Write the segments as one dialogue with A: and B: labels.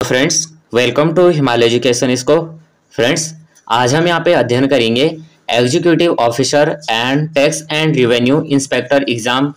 A: Friends, welcome to Himalaya education इसको। Friends, आज हम यहाँ पे अध्ययन करेंगे executive officer and tax and revenue inspector exam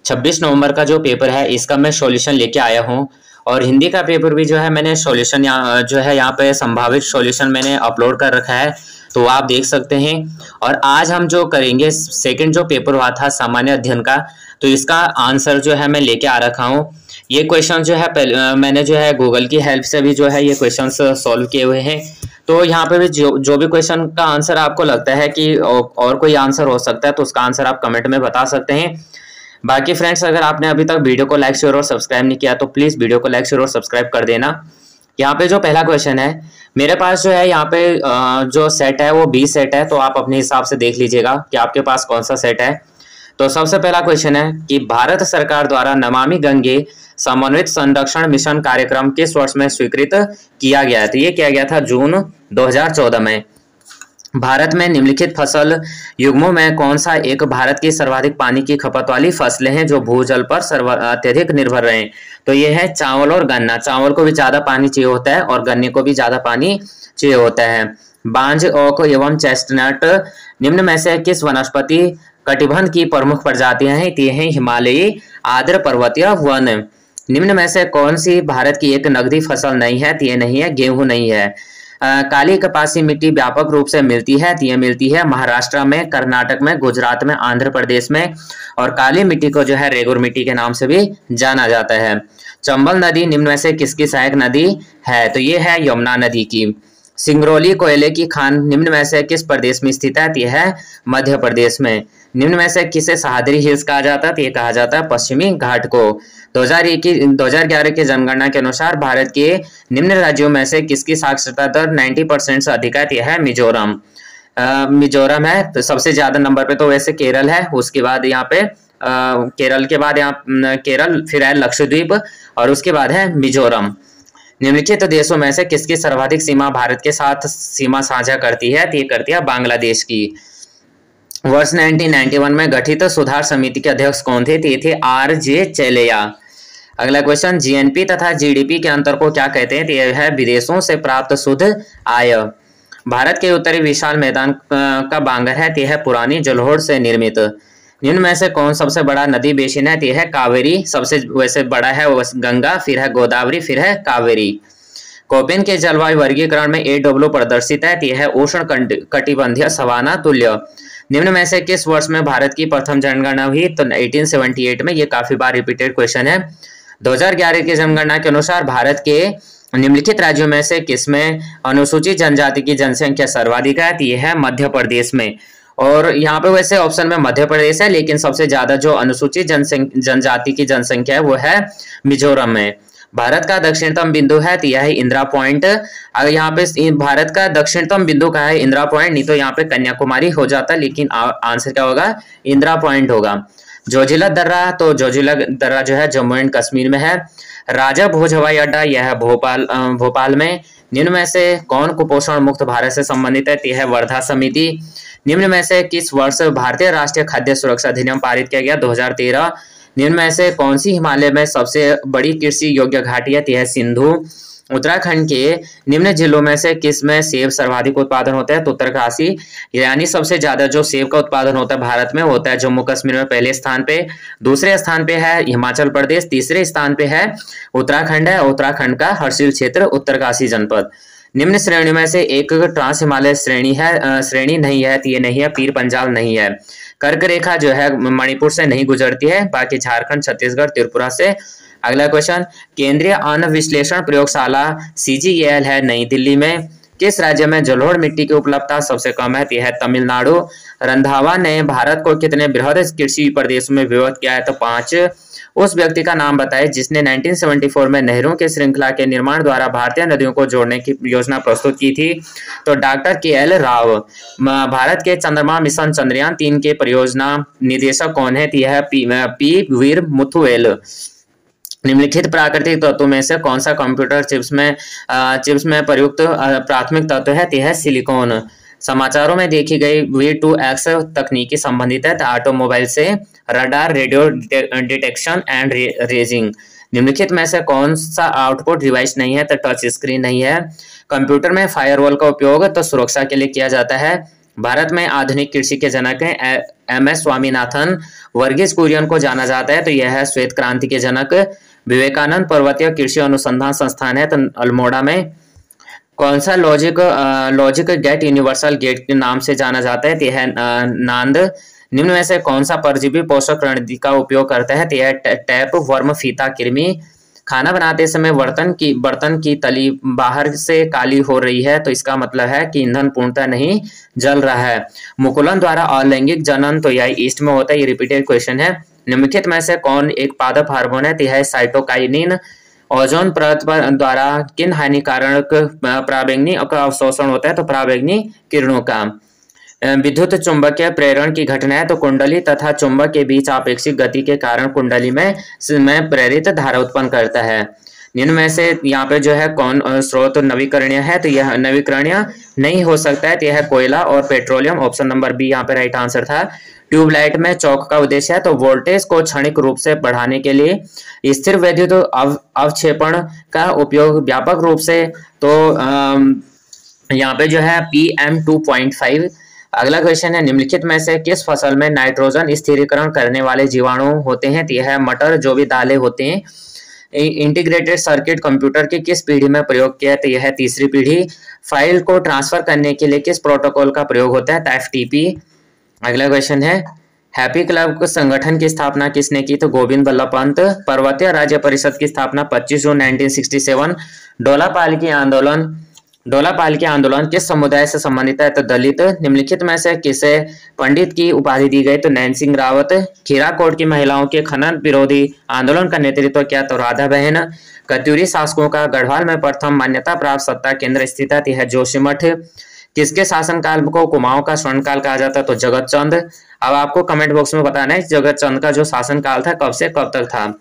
A: 26 नवंबर का जो पेपर है इसका मैं सॉल्यूशन लेके आया हूँ। और हिंदी का पेपर भी जो है मैंने सॉल्यूशन यहाँ पे संभावित सॉल्यूशन मैंने अपलोड कर रखा है, तो आप देख सकते हैं। और आज हम जो करेंगे सेकंड जो पेपर हुआ था सामान्य अध्ययन का, तो इसका आंसर जो है मैं लेके आ रखा हूँ। ये क्वेश्चन जो है मैंने जो है गूगल की हेल्प से भी जो है ये क्वेश्चंस सॉल्व किए हुए हैं। तो यहाँ पे भी जो भी क्वेश्चन का आंसर आपको लगता है कि और कोई आंसर हो सकता है तो उसका आंसर आप कमेंट में बता सकते हैं। बाकी फ्रेंड्स, अगर आपने अभी तक वीडियो को लाइक शेयर और सब्सक्राइब नहीं किया तो प्लीज़ वीडियो को लाइक शेयर और सब्सक्राइब कर देना। यहाँ पे जो पहला क्वेश्चन है मेरे पास जो है यहाँ पे जो सेट है वो 20 सेट है, तो आप अपने हिसाब से देख लीजिएगा कि आपके पास कौन सा सेट है। तो सबसे पहला क्वेश्चन है कि भारत सरकार द्वारा नमामि गंगे समन्वित संरक्षण मिशन कार्यक्रम किस वर्ष में स्वीकृत किया गया था? ये किया गया था जून 2014 में। भारत में निम्नलिखित फसल युग्मों में कौन सा एक भारत की सर्वाधिक पानी की खपत वाली फसलें हैं जो भूजल पर अत्यधिक निर्भर रहे? तो ये है चावल और गन्ना। चावल को भी ज्यादा पानी चाहिए होता है और गन्ने को भी ज्यादा पानी चाहिए होता है। बांज, ओक एवं चेस्टनट निम्न में से किस वनस्पति कटिबंध की प्रमुख प्रजातियां हैं? ये हैं हिमालयी आर्द्र पर्वतीय वन। निम्न में से कौन सी भारत की एक नगदी फसल नहीं है? ये नहीं है, गेहूं नहीं है। काली कपासी मिट्टी व्यापक रूप से मिलती है? ये मिलती है महाराष्ट्र में, कर्नाटक में, गुजरात में, आंध्र प्रदेश में। और काली मिट्टी को जो है रेगुर मिट्टी के नाम से भी जाना जाता है। चंबल नदी निम्न में से किसकी सहायक नदी है? तो ये है यमुना नदी की। सिंगरौली कोयले की खान निम्न में से किस प्रदेश में स्थित है? यह है मध्य प्रदेश में। निम्न में से किसे सह्याद्री हिल्स कहा जाता है? ये कहा जाता है पश्चिमी घाट को। 2011 की जनगणना के अनुसार भारत के निम्न राज्यों में से किसकी साक्षरता दर 90% से अधिक है? यह है मिजोरम। मिजोरम है। तो सबसे ज्यादा नंबर पे तो वैसे केरल है, उसके बाद यहाँ पे केरल के बाद यहाँ केरल, फिर है लक्षद्वीप और उसके बाद है मिजोरम। निम्नलिखित देशों में से किसकी सर्वाधिक सीमा भारत के साथ सीमा साझा करती है? ये करती है बांग्लादेश की। वर्ष 1991 में गठित सुधार समिति के अध्यक्ष कौन थे? ये थे RJ चेलेया। अगला क्वेश्चन, GNP तथा GDP के अंतर को क्या कहते हैं? यह है विदेशों से प्राप्त शुद्ध आय। भारत के उत्तरी विशाल मैदान का बांगर है? यह है पुरानी जलोढ़ से निर्मित। निम्न में से कौन सबसे बड़ा नदी बेसिन है? यह है कावेरी। सबसे वैसे बड़ा है गंगा, फिर है गोदावरी, फिर है कावेरी। कोपेन के जलवायु वर्गीकरण में AW प्रदर्शित है? यह है उष्ण कटिबंधीय सवाना तुल्य। निम्न में से किस वर्ष में भारत की प्रथम जनगणना हुई? तो 1878 में। ये काफी बार रिपीटेड क्वेश्चन है। 2011 की जनगणना के अनुसार भारत के निम्नलिखित राज्यों में से किसमें अनुसूचित जनजाति की जनसंख्या सर्वाधिक है? यह है मध्य प्रदेश में। और यहाँ पे वैसे ऑप्शन में मध्य प्रदेश है, लेकिन सबसे ज्यादा जो अनुसूचित जनजाति की जनसंख्या है वो है मिजोरम में। भारत का दक्षिणतम बिंदु है? यह है इंदिरा पॉइंट। अगर यहाँ पे भारत का दक्षिणतम बिंदु का है इंदिरा पॉइंट, नहीं तो यहाँ पे कन्याकुमारी हो जाता, लेकिन आंसर क्या होगा? इंदिरा पॉइंट होगा। जोजिला दर्रा, तो जोजिला दर्रा जो है जम्मू एंड कश्मीर में है। राजा भोज हवाई अड्डा, यह है भोपाल में। निम्न में से कौन कुपोषण मुक्त भारत से संबंधित है? यह है वर्धा समिति। निम्न में से किस वर्ष भारतीय राष्ट्रीय खाद्य सुरक्षा अधिनियम पारित किया गया? 2013। निम्न में से कौन सी हिमालय में सबसे बड़ी कृषि योग्य घाटी है? यह है सिंधु। उत्तराखंड के निम्न जिलों में से किस में सेब सर्वाधिक उत्पादन होता है? तो उत्तरकाशी। यानी सबसे ज्यादा जो सेब का उत्पादन होता है भारत में होता है जम्मू कश्मीर में पहले स्थान पे। दूसरे स्थान पे है हिमाचल प्रदेश। तीसरे स्थान पे है उत्तराखंड है। उत्तराखंड का हर्षिल क्षेत्र, उत्तरकाशी जनपद। निम्न श्रेणी में से एक ट्रांस हिमालय श्रेणी है? श्रेणी नहीं है, ये नहीं है, पीर पंजाल नहीं है। कर्क रेखा जो है मणिपुर से नहीं गुजरती है, बाकी झारखंड, छत्तीसगढ़, त्रिपुरा से। अगला क्वेश्चन, केंद्रीय अन्न विश्लेषण प्रयोगशाला CGEL है नई दिल्ली में। किस राज्य में जलोढ़ मिट्टी की उपलब्धता सबसे कम है? यह है तमिलनाडु। रंधावा ने भारत को कितने बृहद कृषि प्रदेशों में विभक्त किया है? तो 5। उस व्यक्ति का नाम बताएं जिसने 1974 में नहरों के श्रृंखला के निर्माण द्वारा भारतीय नदियों को जोड़ने की योजना प्रस्तुत की थी। तो डॉक्टर KL राव। भारत के चंद्रमा मिशन चंद्रयान 3 के परियोजना निदेशक कौन है? यह है P वीर मुथुएल। निम्नलिखित प्राकृतिक तत्वों में से कौन सा कंप्यूटर चिप्स में प्रयुक्त प्राथमिक तत्व है? यह है सिलिकॉन। समाचारों में देखी गई V2X तकनीकी संबंधित है ऑटोमोबाइल से। Radar, radio detection and raising. निम्नलिखित में से कौन सा आउटपुट डिवाइस नहीं है? तो टच स्क्रीन नहीं है। कंप्यूटर में फायरवॉल का उपयोग तो सुरक्षा के लिए किया जाता है। भारत में आधुनिक कृषि के जनक हैं एम.एस. स्वामीनाथन। वर्गीज कुरियन को जाना जाता है तो यह है श्वेत क्रांति के जनक। विवेकानंद पर्वतीय कृषि अनुसंधान संस्थान है तो अल्मोड़ा में। कौन सा लॉजिक गेट यूनिवर्सल गेट के नाम से जाना जाता है? तो यह है नांद। निम्न में से कौन सा परजीवी पोषक रणनीति का उपयोग करता है? तो यह टैप वर्म फीता कृमि। खाना बनाते समय बर्तन की तली बाहर से काली हो रही है तो इसका मतलब है कि ईंधन पूर्णतः नहीं जल रहा है। मुकुलन द्वारा अलैंगिक जनन तो यह ईस्ट में होता है। ये रिपीटेड क्वेश्चन है। निम्नलिखित में से कौन एक पादप हार्मोन है? तो यह साइटोकाइनिन। ओजोन परत द्वारा किन हानिकारक पराबैंगनी का अवशोषण होता है? तो पराबैंगनी किरणों का। विद्युत चुंबकीय प्रेरण की घटना है तो कुंडली तथा चुंबक के बीच आपेक्षिक गति के कारण कुंडली में प्रेरित धारा उत्पन्न करता है। निम्न में से यहाँ पे जो है कौन स्रोत नवीकरणीय है? तो यह नवीकरणीय नहीं हो सकता है तो यह कोयला और पेट्रोलियम। ऑप्शन नंबर बी यहाँ पे राइट आंसर था। ट्यूबलाइट में चौक का उद्देश्य है तो वोल्टेज को क्षणिक रूप से बढ़ाने के लिए। स्थिर वैद्युत अवक्षेपण का उपयोग व्यापक रूप से तो यहाँ पे जो है PM 2.5। अगला क्वेश्चन है निम्नलिखित में से किस फसल में नाइट्रोजन स्थिरीकरण करने वाले जीवाणु होते हैं? तो यह है मटर। जो भी दालें होते हैं। इंटीग्रेटेड सर्किट कंप्यूटर की किस पीढ़ी में प्रयोग किया? तो यह है तीसरी पीढ़ी। फाइल को ट्रांसफर करने के लिए किस प्रोटोकॉल का प्रयोग होता है? तो FTP। अगला क्वेश्चन है हैप्पी क्लब संगठन की स्थापना किसने की? तो गोविंद बल्लभ पंत। पर्वतीय राज्य परिषद की स्थापना 25 जून 1967। डोला पालकी आंदोलन किस समुदाय से संबंधित है? तो दलित। निम्नलिखित में से किसे पंडित की उपाधि दी गई? तो नैन सिंह रावत। खीराकोट की महिलाओं के खनन विरोधी आंदोलन का नेतृत्व किया? तो राधा बहन। कत्यूरी शासकों का गढ़वाल में प्रथम मान्यता प्राप्त सत्ता केंद्र स्थित है? तो यह जोशीमठ। किसके शासनकाल को कुमाऊं का स्वर्णकाल कहा जाता है? तो जगत चंद। अब आपको कमेंट बॉक्स में बताना है जगत चंद का जो शासनकाल था कब से कब तक था।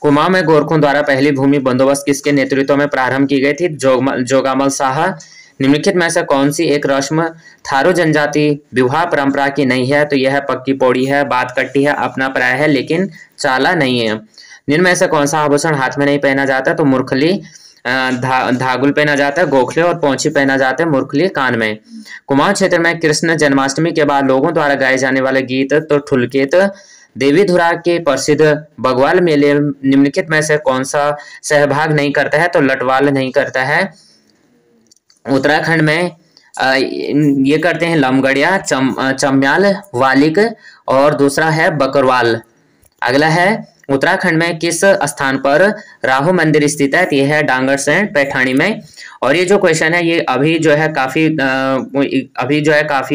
A: कुमाऊं में गोरखों द्वारा पहली भूमि बंदोबस्त किसके नेतृत्व में प्रारंभ की गई थी? जोगामल शाह। निम्नलिखित में से कौन सी एक रस्म थारू जनजाति विवाह परंपरा की नहीं है? तो यह पक्की पौड़ी है, बात कट्टी है, अपना पराया है लेकिन चाला नहीं है। निम्न में से कौन सा आभूषण हाथ में नहीं पहना जाता? तो मूर्खली। धागुल पहना जाता है गोखले और पोंछी पहना जाता है मूर्खली कान में। कुमाऊं क्षेत्र में कृष्ण जन्माष्टमी के बाद लोगों द्वारा गाए जाने वाले गीत तो ठुलकेत। देवी धुरा के प्रसिद्ध बगवाल मेले निम्नलिखित में से कौन सा सहभाग नहीं करता है? तो लटवाल नहीं करता है। उत्तराखंड में ये करते हैं लमगड़िया, चम्याल, वालिक और दूसरा है बकरवाल। अगला है उत्तराखंड में किस स्थान पर राहु मंदिर स्थित है? यह है डांगरसैंण पैठाणी में। और ये जो क्वेश्चन है ये अभी जो है काफी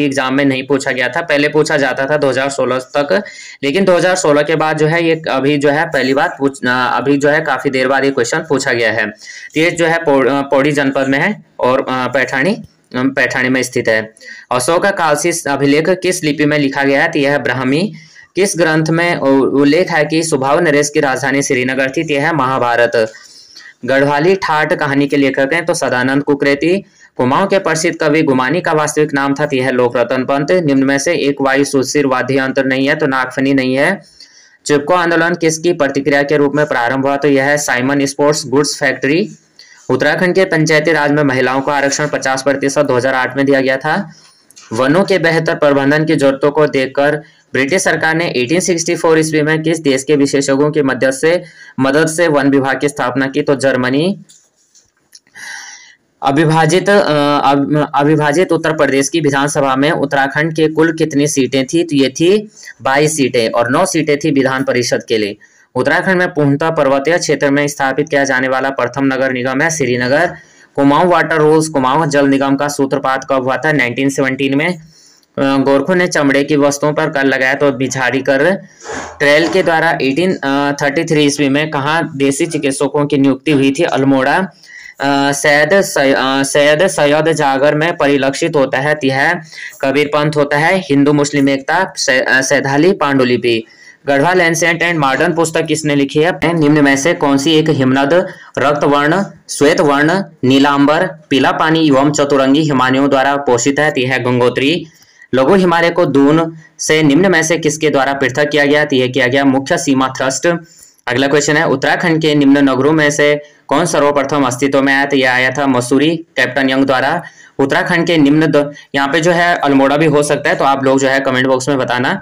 A: एग्जाम में नहीं पूछा गया था। पहले पूछा जाता था 2016 तक, लेकिन 2016 के बाद जो है ये अभी जो है पहली बार अभी जो है काफी देर बाद ये क्वेश्चन पूछा गया है। ये जो है पौड़ी जनपद में है और पैठाणी में स्थित है। अशोक का कालसी अभिलेख किस लिपि में लिखा गया है? तो यह है ब्राह्मी। किस ग्रंथ में उल्लेख है कि सुभाव नरेश की राजधानी श्रीनगर थी? यह है महाभारत। गढ़वाली ठाट कहानी के लेखक हैं तो सदानंद कुकरेती। कुमाऊं के प्रसिद्ध कवि गुमानी का वास्तविक नाम था? यह है लोकरतन पंत। निम्न में से एक वायु सुशिर वाद्य यंत्र नहीं है? तो नागफनी नहीं है। चिपको आंदोलन किसकी प्रतिक्रिया के रूप में प्रारंभ हुआ? तो यह है Simon sports goods factory. Uttarakhand के पंचायती राज में महिलाओं को आरक्षण 50% 2008 में दिया गया था। वनों के बेहतर प्रबंधन की जरूरतों को देखकर ब्रिटिश सरकार ने 1864 ईस्वी में किस देश के विशेषज्ञों की मदद से वन विभाग की स्थापना की? तो जर्मनी। अविभाजित उत्तर प्रदेश की विधानसभा में उत्तराखंड के कुल कितनी सीटें थी? तो ये थी 22 सीटें और 9 सीटें थी विधान परिषद के लिए। उत्तराखंड में पूर्णतः पर्वतीय क्षेत्र में स्थापित किया जाने वाला प्रथम नगर निगम है श्रीनगर। कुमाऊं वाटर रूल्स कुमाऊं जल निगम का सूत्रपात कब हुआ था? 1917 में। गोरखों ने चमड़े की वस्तुओं पर कर लगाया तो बिछाड़ी कर। ट्रेल के द्वारा 1833 ईस्वी में कहाँ देसी चिकित्सकों की नियुक्ति हुई थी? अल्मोड़ा। सैयद सैयद जागर में परिलक्षित होता है? यह कबीर पंथ होता है। हिंदू मुस्लिम एकता, सैधाली पांडुलिपि। गढ़वाल एंशिएंट एंड मॉडर्न पुस्तक किसने लिखी है? निम्न में से कौन सी एक हिमनद रक्त वर्ण, श्वेत वर्ण, नीलांबर, पीला पानी एवं चतुरंगी हिमानियों द्वारा पोषित है? यह गंगोत्री। लघु हिमालय को दून से निम्न में से किसके द्वारा पृथक किया गया? यह किया गया मुख्य सीमा थ्रस्ट। अगला क्वेश्चन है, उत्तराखंड के निम्न नगरों में से कौन सर्वप्रथम अस्तित्व में आया? तो यह आया था मसूरी, कैप्टन यंग द्वारा। उत्तराखंड के यहाँ पे जो है अल्मोड़ा भी हो सकता है, तो आप लोग जो है कमेंट बॉक्स में बताना।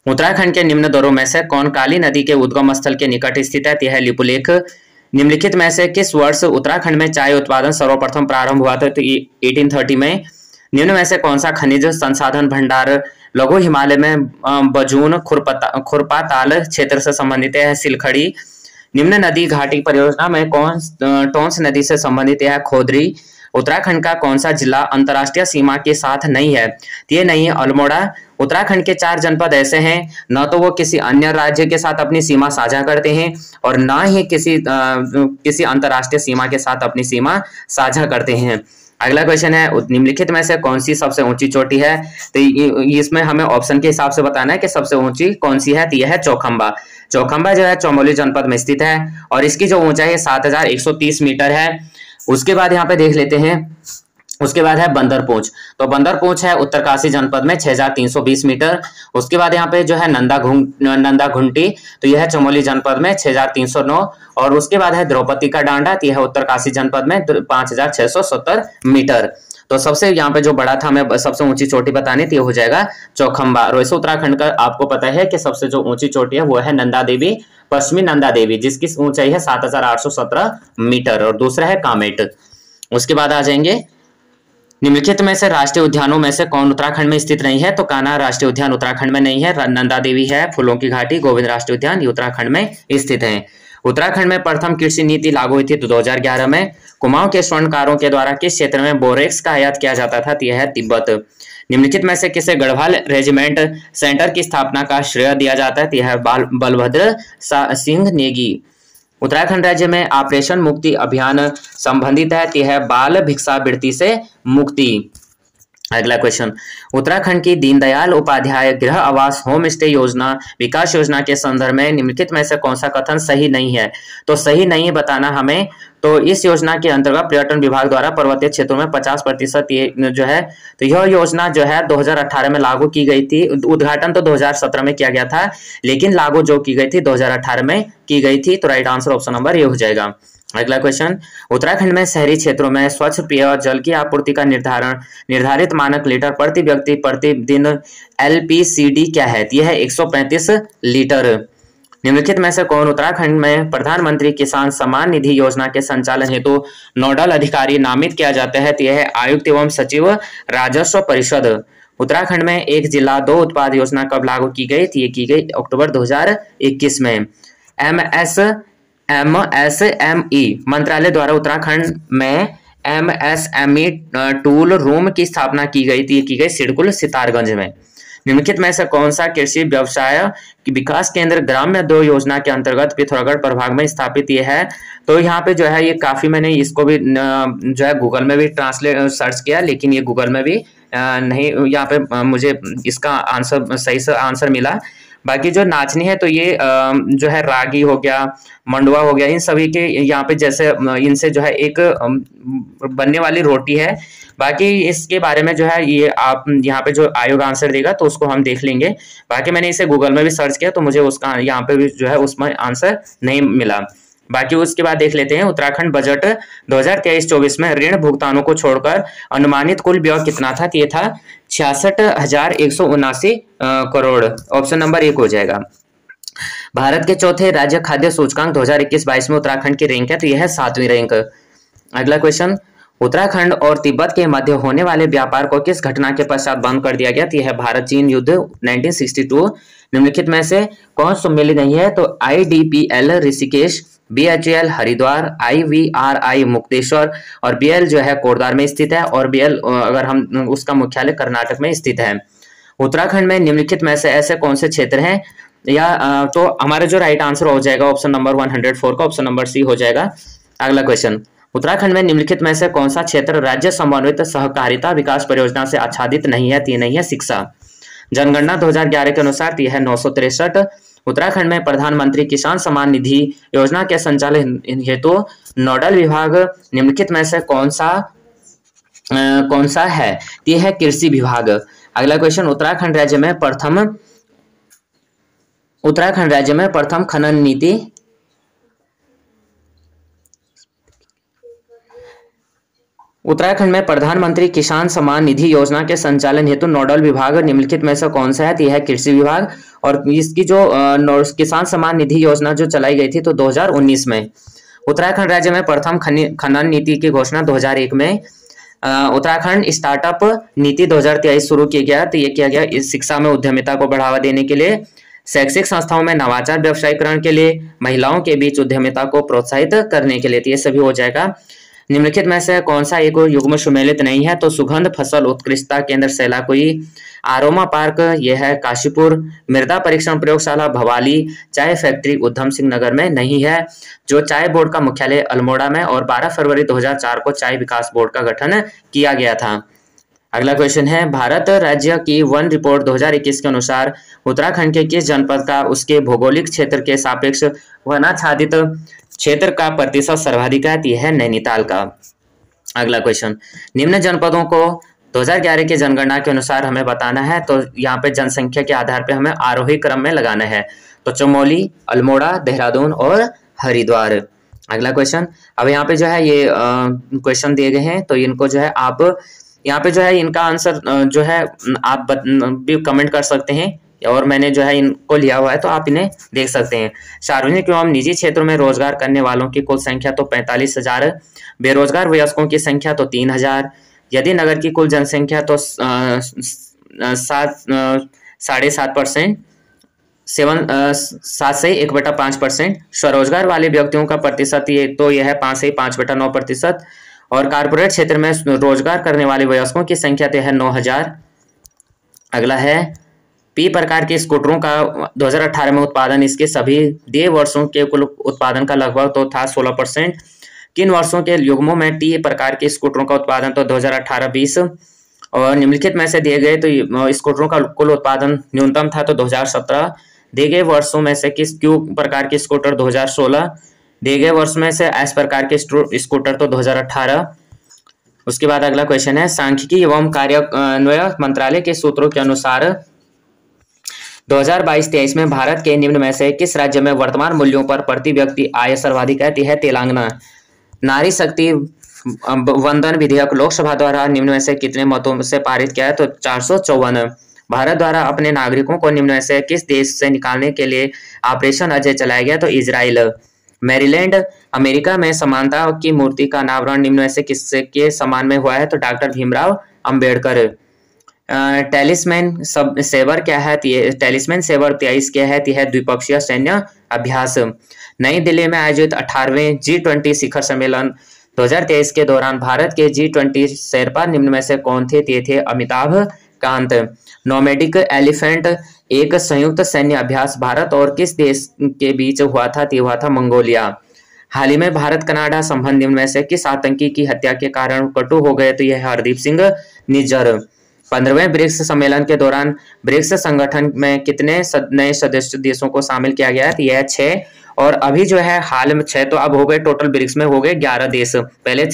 A: उत्तराखंड के निम्न दर्रों में से कौन काली नदी के उद्गम स्थल के निकट स्थित है? यह है लिपुलेख। निम्नलिखित में से किस वर्ष उत्तराखंड में चाय उत्पादन सर्वप्रथम प्रारंभ हुआ था? तो 1830 में। निम्न में से कौन सा खनिज संसाधन भंडार लघु हिमालय में बजून खुरपाताल क्षेत्र से संबंधित है? सिलखड़ी। निम्न नदी घाटी परियोजना में कौन टोंस नदी से संबंधित है? खोदरी। उत्तराखंड का कौन सा जिला अंतर्राष्ट्रीय सीमा के साथ नहीं है? ये नहीं है अल्मोड़ा। उत्तराखंड के 4 जनपद ऐसे हैं, न तो वो किसी अन्य राज्य के साथ अपनी सीमा साझा करते हैं और ना ही किसी अंतर्राष्ट्रीय सीमा के साथ अपनी सीमा साझा करते हैं। अगला क्वेश्चन है, निम्नलिखित में से कौन सी सबसे ऊंची चोटी है? तो इसमें हमें ऑप्शन के हिसाब से बताना है कि सबसे ऊंची कौन सी है। तो यह है चौखंबा। चौखंबा जो है चमोली जनपद में स्थित है और इसकी जो ऊंचाई है 7130 मीटर है। उसके बाद यहाँ पे देख लेते हैं, उसके बाद है बंदरपूंछ। तो बंदरपूंछ है उत्तरकाशी जनपद में 6320 मीटर। उसके बाद यहाँ पे जो है नंदा घुंटी, तो यह है चमोली जनपद में 6309। और उसके बाद है द्रौपदी का डांडा, तो यह है उत्तरकाशी जनपद में 5670 मीटर। तो सबसे यहाँ पे जो बड़ा था, हमें सबसे ऊंची चोटी बतानी थी, हो जाएगा चौखंबा। और वैसे उत्तराखंड का आपको पता है कि सबसे जो ऊंची चोटी है वो है नंदा देवी, पश्चिमी नंदा देवी, जिसकी ऊंचाई है 7817 मीटर। और दूसरा है कामेट। उसके बाद आ जाएंगे, निम्नलिखित में से राष्ट्रीय उद्यानों में से कौन उत्तराखंड में स्थित नहीं है? तो कान्हा राष्ट्रीय उद्यान उत्तराखंड में नहीं है। नंदा देवी है, फूलों की घाटी, गोविंद राष्ट्रीय उद्यान ये उत्तराखंड में स्थित है। उत्तराखंड में प्रथम कृषि नीति लागू हुई थी 2011 में। कुमाऊं के स्वर्णकारों के द्वारा किस क्षेत्र में बोरेक्स का आयात किया जाता था? यह है तिब्बत। निम्नलिखित में से किसे गढ़वाल रेजिमेंट सेंटर की स्थापना का श्रेय दिया जाता है? यह है बलभद्र सिंह नेगी। उत्तराखंड राज्य में ऑपरेशन मुक्ति अभियान संबंधित है, यह है बाल भिक्षावृत्ति से मुक्ति। अगला क्वेश्चन, उत्तराखंड की दीनदयाल उपाध्याय गृह आवास होम स्टे योजना विकास योजना के संदर्भ में निम्नलिखित में से कौन सा कथन सही नहीं है? तो सही नहीं बताना हमें। तो इस योजना के अंतर्गत पर्यटन विभाग द्वारा पर्वतीय क्षेत्रों में 50% जो है, तो यह योजना जो है 2018 में लागू की गई थी। उद्घाटन तो 2017 में किया गया था, लेकिन लागू जो की गई थी 2018 में की गई थी। तो राइट आंसर ऑप्शन नंबर ये हो जाएगा। अगला क्वेश्चन, उत्तराखंड में शहरी क्षेत्रों में स्वच्छ पेय जल की आपूर्ति का निर्धारित मानक लीटर प्रति व्यक्ति प्रतिदिन LPCD क्या है? यह है 135 लीटर। निम्नलिखित में से कौन उत्तराखंड में प्रधानमंत्री किसान सम्मान निधि योजना के संचालन हेतु नोडल अधिकारी नामित किया जाता है? यह है आयुक्त एवं सचिव राजस्व परिषद। उत्तराखंड में एक जिला 2 उत्पाद योजना कब लागू की गई थी? ये की गई अक्टूबर 2021 में। MSME मंत्रालय द्वारा उत्तराखंड में MSME टूल रूम की स्थापना की गई थी, की गई सिडकुल सितारगंज में। निम्नलिखित में से कौन सा कृषि व्यवसाय विकास केंद्र ग्राम्य 2 योजना के अंतर्गत पिथौरागढ़ प्रभाग में स्थापित ये है? तो यहाँ पे जो है ये काफी, मैंने इसको भी जो है गूगल में भी सर्च किया, लेकिन ये गूगल में भी नहीं, यहाँ पे मुझे इसका आंसर सही से आंसर मिला। बाकी जो नाचनी है, तो ये जो है रागी हो गया, मंडुआ हो गया, इन सभी के यहाँ पे जैसे इनसे जो है एक बनने वाली रोटी है। बाकी इसके बारे में जो है ये आप यहाँ पे जो आयोग आंसर देगा तो उसको हम देख लेंगे। बाकी मैंने इसे गूगल में भी सर्च किया तो मुझे उसका यहाँ पे भी जो है उसमें आंसर नहीं मिला। बाकी उसके बाद देख लेते हैं, उत्तराखंड बजट 2023-24 में ऋण भुगतानों को छोड़कर अनुमानित कुल व्यय कितना था? ये था 66,179 करोड़। ऑप्शन नंबर 1 हो जाएगा। भारत के चौथे राज्य खाद्य सूचकांक 2021-22 में उत्तराखंड की रैंक है, तो यह है 7वीं रैंक। अगला क्वेश्चन, उत्तराखंड और तिब्बत के मध्य होने वाले व्यापार को किस घटना के पश्चात बंद कर दिया गया? तो यह है भारत चीन युद्ध 1962। निम्नलिखित में से कौन सम्मिलित नहीं है? तो IDPL Rishikesh, BHEL Haridwar, IVRI Mukteshwar और BL जो है कोटद्वार में स्थित है। और BL अगर हम उसका मुख्यालय कर्नाटक में स्थित है। उत्तराखंड में निम्नलिखित में से ऐसे कौन से क्षेत्र हैं? या तो हमारा जो राइट आंसर हो जाएगा ऑप्शन नंबर 104 का ऑप्शन नंबर C हो जाएगा। अगला क्वेश्चन, उत्तराखंड में निम्नलिखित में से कौन सा क्षेत्र राज्य समन्वित सहकारिता विकास परियोजना से आच्छादित नहीं है? नहीं है शिक्षा। जनगणना 2011 के अनुसार यह है 963। उत्तराखंड में प्रधानमंत्री किसान सम्मान निधि योजना के संचालन हेतु नोडल विभाग निम्नलिखित में से कौन सा है? यह है कृषि विभाग। अगला क्वेश्चन, उत्तराखंड राज्य में प्रथम खनन नीति उत्तराखंड में प्रधानमंत्री किसान सम्मान निधि योजना के संचालन हेतु नोडल विभाग निम्नलिखित में से कौन सा है? तो यह है कृषि विभाग। और इसकी जो किसान सम्मान निधि योजना जो चलाई गई थी तो 2019 में। उत्तराखंड राज्य में प्रथम खनन नीति की घोषणा 2001 में। उत्तराखंड स्टार्टअप नीति 2023 शुरू किया गया। तो ये किया गया इस शिक्षा में उद्यमिता को बढ़ावा देने के लिए, शैक्षिक संस्थाओं में नवाचार व्यवसायीकरण के लिए, महिलाओं के बीच उद्यमिता को प्रोत्साहित करने के लिए। तो ये सभी हो जाएगा। निम्नलिखित में से कौन सा एक युग्म सुमेलित नहीं है? तो सुगंध फसल उत्कृष्टता केंद्र सैलाकुई, आरोमा पार्क यह है काशीपुर, मृदा परीक्षण प्रयोगशाला भवाली, चाय फैक्ट्री उधम सिंह नगर में नहीं है, जो चाय बोर्ड का मुख्यालय अल्मोड़ा में, और 12 फरवरी 2004 को चाय विकास बोर्ड का गठन किया गया था। अगला क्वेश्चन है, भारत राज्य की वन रिपोर्ट 2021 के अनुसार उत्तराखंड के किस जनपद का उसके भौगोलिक क्षेत्र के सापेक्ष वनाच्छादित क्षेत्र का प्रतिशत सर्वाधिक है? यह है नैनीताल का। अगला क्वेश्चन, निम्न जनपदों को 2011 की जनगणना के अनुसार हमें बताना है। तो यहाँ पे जनसंख्या के आधार पे हमें आरोही क्रम में लगाना है। तो चमोली, अल्मोड़ा, देहरादून और हरिद्वार। अगला क्वेश्चन, अब यहाँ पे जो है ये क्वेश्चन दिए गए हैं, तो इनको जो है आप यहाँ पे जो है इनका आंसर जो है आप भी कमेंट कर सकते हैं, और मैंने जो है इनको लिया हुआ है तो आप इन्हें देख सकते हैं। सार्वजनिक एवं निजी क्षेत्रों में रोजगार करने वालों की कुल संख्या तो 45,000, बेरोजगार वयस्कों की संख्या तो 3,000, यदि नगर की कुल जनसंख्या तो 7.5%, 7 से 1/5%, स्वरोजगार वाले व्यक्तियों का प्रतिशत यह है 5 से 5/9%, और कारपोरेट क्षेत्र में रोजगार करने वाले वयस्कों की संख्या तो है 9,000। अगला है, पी प्रकार के स्कूटरों का 2018 में उत्पादन इसके सभी देय वर्षों के कुल उत्पादन का लगभग तो था 16%। किन वर्षों के युग्मों में टी प्रकार के स्कूटरों का उत्पादन तो 2018-20, और निम्नलिखित में से दिए गए तो स्कूटरों का कुल उत्पादन न्यूनतम था तो 2017। दिए गए वर्षों में से किस क्यू प्रकार के स्कूटर 2016, दिए गए वर्ष में से एस प्रकार के स्कूटर तो 2018। उसके बाद अगला क्वेश्चन है, सांख्यिकी एवं कार्यान्वयन मंत्रालय के सूत्रों के अनुसार 2022-23 में भारत के निम्न में से किस राज्य में वर्तमान मूल्यों पर प्रति व्यक्ति आय सर्वाधिक है? तेलंगाना। नारी शक्ति वंदन विधेयक लोकसभा द्वारा निम्न में से कितने मतों से पारित किया है? तो 454। भारत द्वारा अपने नागरिकों को निम्न में से किस देश से निकालने के लिए ऑपरेशन अजय चलाया गया? तो इजराइल। मैरीलैंड अमेरिका में समानता की मूर्ति का अनावरण निम्न में से किसके के सम्मान में हुआ है? तो डॉक्टर भीमराव अंबेडकर। टेलिस्मैन सेवर क्या है? टेलिस्मैन सेवर 23 क्या है? यह द्विपक्षीय सैन्य अभ्यास। नई दिल्ली में आयोजित 18वें G20 शिखर सम्मेलन 2023 के दौरान भारत के G20 शेरपा निम्न में से कौन थे? ये थे अमिताभ कांत। नोमैडिक एलिफेंट एक संयुक्त सैन्य अभ्यास भारत और किस देश के बीच हुआ था? ये हुआ था मंगोलिया। हाल ही में भारत कनाडा संबंध निम्न में से किस आतंकी की हत्या के कारण कटु हो गए? तो यह हरदीप सिंह निज्जर। 15वें ब्रिक्स सम्मेलन के दौरान ब्रिक्स संगठन में कितने नए सदस्य देशों को शामिल किया गया है? तो यह 6, और अभी जो है हाल में 6, तो अब हो गए टोटल ब्रिक्स में हो गए 11 देश। पहले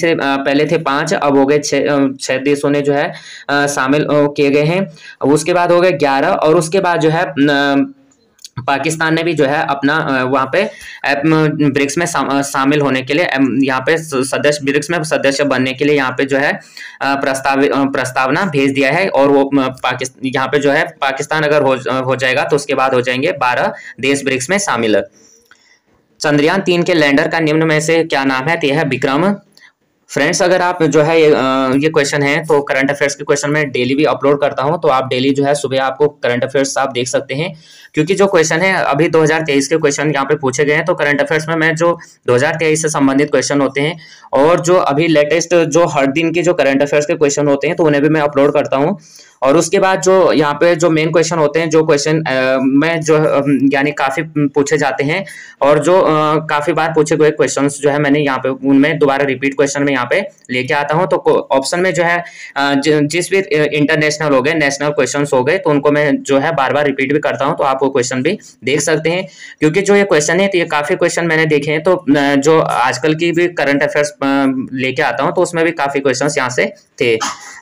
A: थे 5, अब हो गए 6 देशों ने जो है शामिल किए गए हैं। उसके बाद हो गए 11, और उसके बाद जो है पाकिस्तान ने भी जो है अपना वहाँ पे ब्रिक्स में शामिल होने के लिए यहाँ पे सदस्य ब्रिक्स में सदस्य बनने के लिए यहाँ पे जो है प्रस्तावना भेज दिया है, और वो यहाँ पे जो है पाकिस्तान अगर हो जाएगा तो उसके बाद हो जाएंगे 12 देश ब्रिक्स में शामिल। चंद्रयान 3 के लैंडर का निम्न में से क्या नाम है? तो यह है विक्रम। फ्रेंड्स, अगर आप जो है ये क्वेश्चन है तो करंट अफेयर्स के क्वेश्चन में डेली भी अपलोड करता हूं, तो आप डेली जो है सुबह आपको करंट अफेयर्स आप देख सकते हैं, क्योंकि जो क्वेश्चन है अभी 2023 के क्वेश्चन यहाँ पे पूछे गए हैं। तो करंट अफेयर्स में मैं जो 2023 से संबंधित क्वेश्चन होते हैं और जो अभी लेटेस्ट जो हर दिन के जो करंट अफेयर्स के क्वेश्चन होते हैं तो उन्हें भी मैं अपलोड करता हूँ। और उसके बाद जो यहाँ पे जो मेन क्वेश्चन होते हैं, जो क्वेश्चन में जो यानी काफी पूछे जाते हैं और जो काफी बार पूछे गए क्वेश्चंस जो है मैंने यहाँ पे उनमें दोबारा रिपीट क्वेश्चन में यहाँ पे लेके आता हूँ। तो ऑप्शन में जो है जिस भी इंटरनेशनल हो गए, नेशनल क्वेश्चंस हो गए, तो उनको मैं जो है बार बार रिपीट भी करता हूँ, तो आप वो क्वेश्चन भी देख सकते हैं। क्योंकि जो ये क्वेश्चन है तो ये काफी क्वेश्चन मैंने देखे हैं, तो जो आजकल की भी करंट अफेयर्स लेके आता हूँ तो उसमें भी काफी क्वेश्चन यहाँ से थे।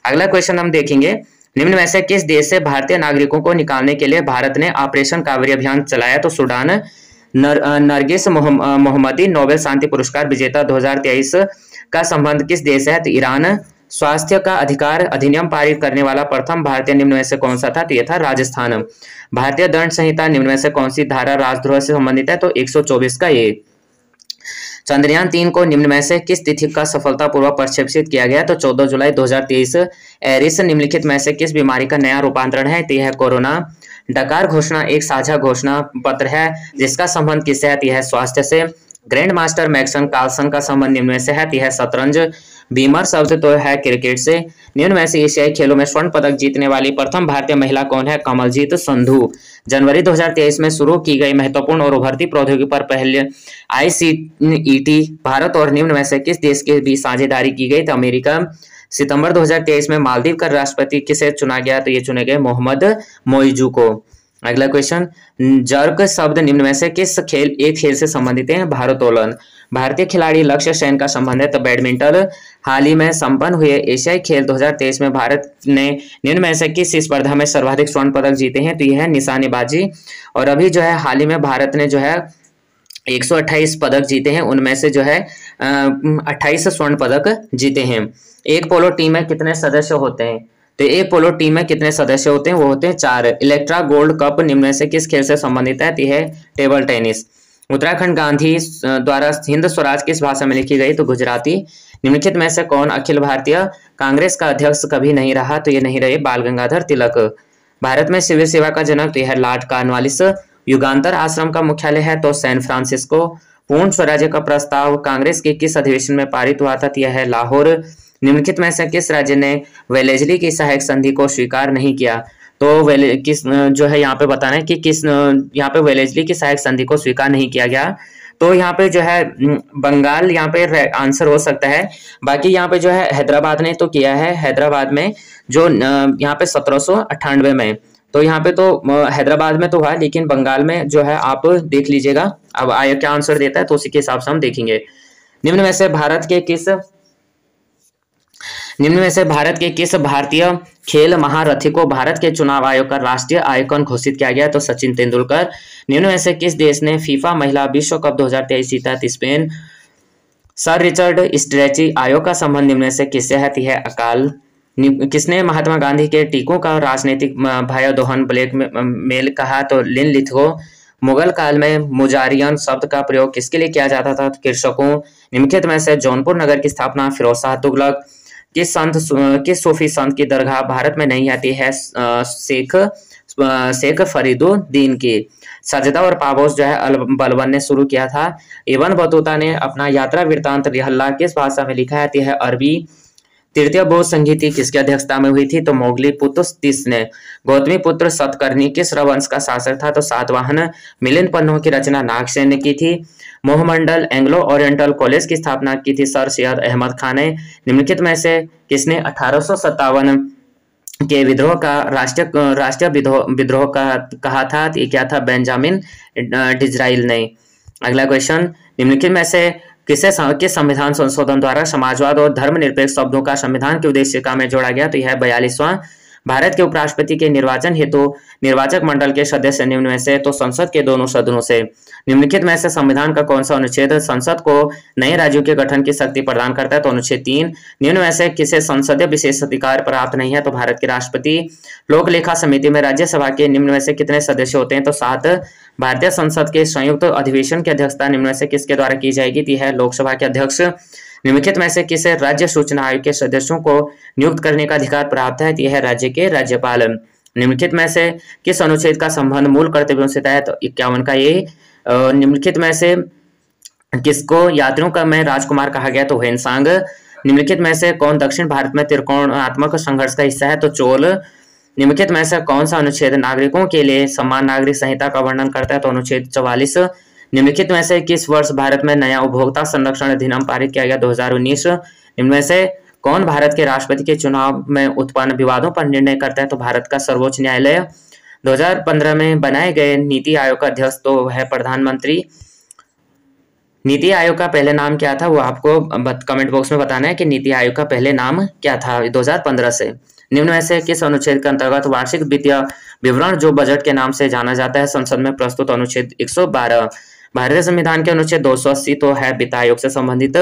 A: अगला क्वेश्चन हम देखेंगे, निम्न में से किस देश से भारतीय नागरिकों को निकालने के लिए भारत ने ऑपरेशन कावेरी अभियान चलाया? तो सूडान। नरगिस मोहम्मदी नोबेल शांति पुरस्कार विजेता 2023 का संबंध किस देश है? तो ईरान। स्वास्थ्य का अधिकार अधिनियम पारित करने वाला प्रथम भारतीय निम्न में से कौन सा था? तो यह था राजस्थान। भारतीय दंड संहिता निम्न में से कौन सी धारा राजद्रोह से संबंधित है? तो 124 का ये। चंद्रयान 3 को निम्न में से किस तिथि का सफलतापूर्वक प्रक्षेपित किया गया? तो 14 जुलाई 2023। एरिस निम्नलिखित में से किस बीमारी का नया रूपांतरण है? तो यह कोरोना। डकार घोषणा एक साझा घोषणा पत्र है जिसका संबंध किससे है? यह स्वास्थ्य से। ग्रैंड मास्टर मैक्सन कार्लसन का संबंध निम्न में से है? यह शतरंज। बीमर शब्द तो है क्रिकेट से। निम्न में से एशियाई खेलों में स्वर्ण पदक जीतने वाली प्रथम भारतीय महिला कौन है? कमलजीत संधू। जनवरी 2023 में शुरू की गई महत्वपूर्ण और उभरती प्रौद्योगिकी पर पहले ICET भारत और निम्न में से किस देश के बीच साझेदारी की गई? तो अमेरिका। सितंबर 2023 में मालदीव का राष्ट्रपति किसे चुना गया? तो ये चुने गए मोहम्मद मोइजू को। अगला क्वेश्चन, जर्क शब्द निम्न में से किस एक खेल से संबंधित है? भारोत्तोलन। भारतीय खिलाड़ी लक्ष्य सेन का संबंध है तो बैडमिंटन। हाल ही में संपन्न हुए एशियाई खेल 2023 में भारत ने निम्न में से किस स्पर्धा में सर्वाधिक स्वर्ण पदक जीते हैं? तो यह है निशानेबाजी। और अभी जो है हाल ही में भारत ने जो है 128 पदक जीते हैं, उनमें से जो है 28 स्वर्ण पदक जीते हैं। एक पोलो टीम में कितने सदस्य होते हैं? तो एक पोलो टीम में कितने सदस्य होते हैं? वो होते हैं 4। इलेक्ट्रा गोल्ड कप निम्न में से किस खेल से संबंधित है? तो यह टेबल टेनिस। उत्तराखंड गांधी द्वारा हिंद स्वराज किस भाषा में लिखी गई? तो गुजराती। निम्नलिखित में से कौन अखिल भारतीय कांग्रेस का अध्यक्ष कभी नहीं रहा? तो ये नहीं रहे बाल गंगाधर तिलक। भारत में सिविल सेवा का जनक तो यह लॉर्ड कॉर्नवालिस। युगांतर आश्रम का मुख्यालय है तो सैन फ्रांसिस्को। पूर्ण स्वराज्य का प्रस्ताव कांग्रेस के किस अधिवेशन में पारित हुआ था? यह है लाहौर। निम्नलिखित में से किस राज्य ने वेलेस्ली की सहायक संधि को स्वीकार नहीं किया? तो किस जो है यहाँ पे बताना है कि किस यहाँ पे वेलेस्ली की सहायक संधि को स्वीकार नहीं किया गया। तो यहाँ पे जो है बंगाल यहाँ पे आंसर हो सकता है। बाकी यहाँ पे जो है हैदराबाद ने तो किया है, हैदराबाद में जो यहाँ पे 1798 में। तो यहाँ पे तो हैदराबाद में तो हुआ, लेकिन बंगाल में जो है आप देख लीजिएगा। अब आया क्या आंसर देता है तो उसी के हिसाब से हम देखेंगे। निम्न में से भारत के किस भारतीय खेल महारथी को भारत के चुनाव आयोग का राष्ट्रीय आइकॉन घोषित किया गया? तो सचिन तेंदुलकर। निम्न में से किस देश ने फीफा महिला विश्व कप 2023 जीता? स्पेन। सर रिचर्ड स्ट्रेची आयोग का संबंध निम्न में से किससे है? यह अकाल। किसने महात्मा गांधी के टीकों का राजनीतिक भयोदोहन ब्लैक मेल कहा? तो लिन लिथगो। मुगल काल में मुजारियन शब्द का प्रयोग किसके लिए किया जाता था? कृषकों। निम्नलिखित में से जौनपुर नगर की स्थापना फिरोज शाह तुगलक। किस सूफी संत की दरगाह भारत में नहीं आती है? शेख फरीदुद्दीन की। सजदा और पाबोस जो है अल बलबन ने शुरू किया था। इब्न बतूता ने अपना यात्रा वृत्तांत रिहल्ला किस भाषा में लिखा है? यह है अरबी। तृतीय बौद्ध संगीति किसकी अध्यक्षता में हुई थी? तो मोगली पुत्र तीस ने। गौतमी पुत्र सतकर्णी किस रवंश का शासक था? तो सातवाहन। मिलिंद पन्नों की रचना नागसेन ने की थी। मोहमंडल एंग्लो ओरिएंटल कॉलेज की स्थापना की थी सर सैयद अहमद खान ने। निम्नलिखित में से किसने 1857 के विद्रोह का राष्ट्रीय विद्रोह का कहा था? ये क्या था? बेंजामिन डिज़राइल ने। अगला क्वेश्चन, निम्नलिखित में से किस संविधान संशोधन द्वारा समाजवाद और धर्मनिरपेक्ष शब्दों का संविधान की उद्देशिका में जोड़ा गया? तो यह है 42वां। भारत के उपराष्ट्रपति के निर्वाचन हेतु निर्वाचक मंडल के सदस्य निम्न में से? तो संसद के दोनों सदनों से। निम्नलिखित में से संविधान का कौन सा अनुच्छेद संसद को नए राज्यों के गठन की शक्ति प्रदान करता है? तो अनुच्छेद 3। निम्न में से किसे संसदीय विशेष अधिकार प्राप्त नहीं है? तो भारत के राष्ट्रपति। लोक लेखा समिति में राज्यसभा के निम्न में से कितने सदस्य होते हैं? तो 7। भारतीय संसद के संयुक्त अधिवेशन की अध्यक्षता निम्न में से किसके द्वारा की जाएगी? तो यह लोकसभा के अध्यक्ष। निम्नलिखित में से किसे राज्य सूचना आयोग के सदस्यों को नियुक्त करने का अधिकार प्राप्त है? यह है राज्य के राज्यपाल। निम्नलिखित में से किस अनुच्छेद का संबंध मूल कर्तव्यों से है? तो 51 का ये। निम्नलिखित में से किसको यात्रियों का में राजकुमार कहा गया? तो ह्वेनसांग। निम्नलिखित में से कौन दक्षिण भारत में त्रिकोणात्मक संघर्ष का हिस्सा है? तो चोल। निम्नलिखित में से कौन सा अनुच्छेद नागरिकों के लिए समान नागरिक संहिता का वर्णन करता है? तो अनुच्छेद 44। निम्नलिखित में से किस वर्ष भारत में नया उपभोक्ता संरक्षण अधिनियम पारित किया गया? 2019। निम्न में से कौन भारत के राष्ट्रपति के चुनाव में उत्पन्न विवादों पर निर्णय करता है? तो भारत का सर्वोच्च न्यायालय। 2015 में बनाए गए नीति आयोग का अध्यक्ष तो है प्रधानमंत्री। नीति आयोग का पहले नाम क्या था? वो आपको कमेंट बॉक्स में बताना है कि नीति आयोग का पहले नाम क्या था 2015 से। निम्न में से किस अनुच्छेद के अंतर्गत वार्षिक वित्तीय विवरण जो बजट के नाम से जाना जाता है संसद में प्रस्तुत? अनुच्छेद 112। भारतीय संविधान के अनुच्छेद 280 तो है वित्त आयोग से संबंधित।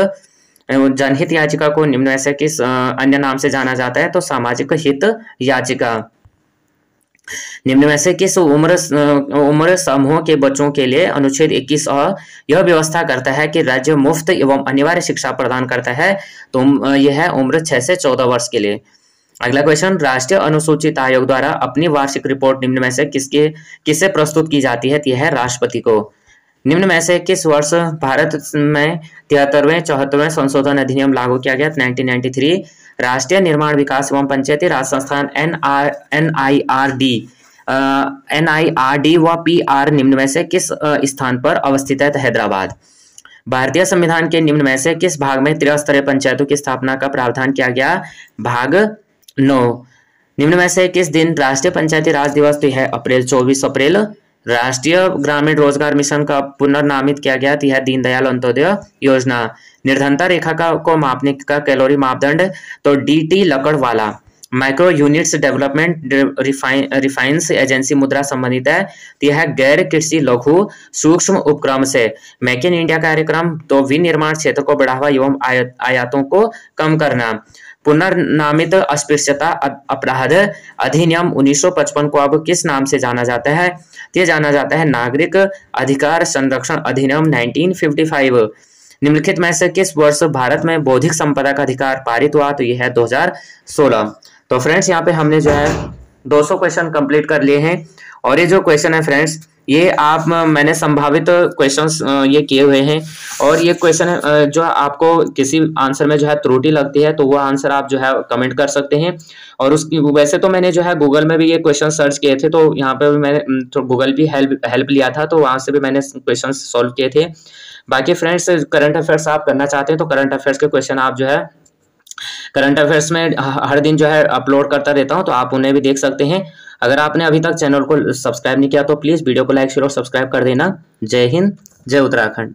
A: जनहित याचिका को निम्न में से किस अन्य नाम से जाना जाता है? तो सामाजिक हित याचिका। निम्न में से किस उम्र समूह के बच्चों के लिए अनुच्छेद 21 यह व्यवस्था करता है कि राज्य मुफ्त एवं अनिवार्य शिक्षा प्रदान करता है? तो यह है उम्र 6 से 14 वर्ष के लिए। अगला क्वेश्चन, राष्ट्रीय अनुसूचित आयोग द्वारा अपनी वार्षिक रिपोर्ट निम्न में से किसे प्रस्तुत की जाती है? यह है राष्ट्रपति को। निम्न में से किस वर्ष भारत में 73वें 74वें संशोधन अधिनियम लागू किया गया? 1993। राष्ट्रीय निर्माण विकास एवं पंचायती राज संस्थान NIRD व PR निम्न में से किस स्थान पर अवस्थित है? हैदराबाद। भारतीय संविधान के निम्न में से किस भाग में त्रिस्तरीय पंचायतों की स्थापना का प्रावधान किया गया? भाग 9। निम्न में से किस दिन राष्ट्रीय पंचायती राज दिवस? तो यह 24 अप्रैल। राष्ट्रीय ग्रामीण रोजगार मिशन का पुनर्नामित किया गया? तो यह दीनदयाल अंत्योदय योजना। निर्धनता रेखा को मापने का कैलोरी मापदंड? तो DT Lakdawala. Micro units development refinance agency Mudra संबंधित है? तो यह गैर कृषि लघु सूक्ष्म उपक्रम से। मेक इन इंडिया कार्यक्रम? तो विनिर्माण क्षेत्र को बढ़ावा एवं आयातों को कम करना। पुनर्नामित अस्पृश्यता अपराध अधिनियम 1955 को अब किस नाम से जाना जाता है? यह जाना जाता है नागरिक अधिकार संरक्षण अधिनियम 1955। निम्नलिखित में से किस वर्ष भारत में बौद्धिक संपदा का अधिकार पारित हुआ? तो यह है 2016। तो फ्रेंड्स यहाँ पे हमने जो है 200 क्वेश्चन कंप्लीट कर लिए हैं। और ये जो क्वेश्चन है फ्रेंड्स, ये मैंने संभावित क्वेश्चंस ये किए हुए हैं। और ये क्वेश्चन है जो आपको किसी आंसर में जो है त्रुटि लगती है तो वो आंसर आप जो है कमेंट कर सकते हैं। और उसकी वैसे तो मैंने जो है गूगल में भी ये क्वेश्चन सर्च किए थे, तो यहाँ पे भी मैंने तो गूगल भी हेल्प लिया था, तो वहाँ से भी मैंने क्वेश्चन सॉल्व किए थे। बाकी फ्रेंड्स, करंट अफेयर्स आप करना चाहते हैं तो करंट अफेयर्स के क्वेश्चन आप जो है करंट अफेयर्स में हर दिन जो है अपलोड करता रहता हूं, तो आप उन्हें भी देख सकते हैं। अगर आपने अभी तक चैनल को सब्सक्राइब नहीं किया तो प्लीज वीडियो को लाइक शेयर और सब्सक्राइब कर देना। जय हिंद, जय उत्तराखंड।